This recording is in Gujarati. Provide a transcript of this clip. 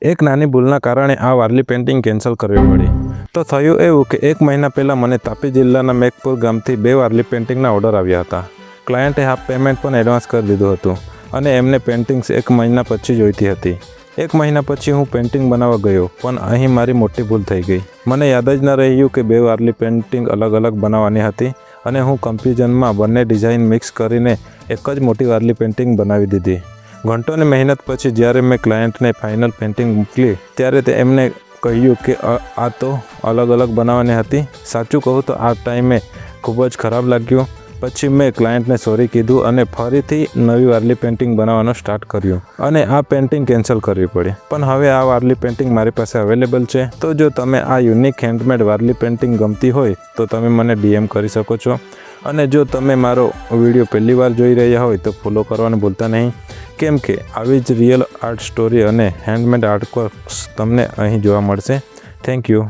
એક નાની ભૂલના કારણે આ વારલી પેઇન્ટિંગ કેન્સલ કરવી પડી. તો થયું એવું કે 1 મહિના પહેલાં મને તાપી જિલ્લાના મેઘપુર ગામથી 2 વારલી પેઇન્ટિંગના ઓર્ડર આવ્યા હતા. ક્લાયન્ટે હાફ પેમેન્ટ પણ એડવાન્સ કરી દીધું હતું અને એમને પેઇન્ટિંગ્સ 1 મહિના પછી જોઈતી હતી. 1 મહિના પછી હું પેઇન્ટિંગ બનાવવા ગયો, પણ અહીં મારી મોટી ભૂલ થઈ ગઈ. મને યાદ જ ન રહ્યું કે 2 વારલી પેઇન્ટિંગ અલગ અલગ બનાવવાની હતી અને હું કન્ફ્યુઝનમાં બંને ડિઝાઇન મિક્સ કરીને એક જ મોટી વારલી પેઇન્ટિંગ બનાવી દીધી. ઘંટોની મહેનત પછી જ્યારે મેં ક્લાયન્ટને ફાઇનલ પેઇન્ટિંગ મોકલી ત્યારે એમને કહ્યું કે આ તો અલગ અલગ બનાવવાની હતી. સાચું કહું તો આ ટાઈમે ખૂબ જ ખરાબ લાગ્યું. પછી મેં ક્લાયન્ટને સોરી કીધું અને ફરીથી નવી વારલી પેઇન્ટિંગ બનાવવાનું સ્ટાર્ટ કર્યું અને આ પેઇન્ટિંગ કેન્સલ કરવી પડી. પણ હવે આ વારલી પેઇન્ટિંગ મારી પાસે અવેલેબલ છે. તો જો તમે આ યુનિક હેન્ડમેડ વારલી પેઇન્ટિંગ ગમતી હોય તો તમે મને DM કરી શકો છો. અને જો તમે મારો વિડીયો પહેલી વાર જોઈ રહ્યા હોય તો ફોલો કરવાનું ભૂલતા નહીં, કેમ કે આવી જ રિયલ આર્ટ સ્ટોરી અને હેન્ડમેડ આર્ટવર્ક્સ તમને અહીં જોવા મળશે. Thank you.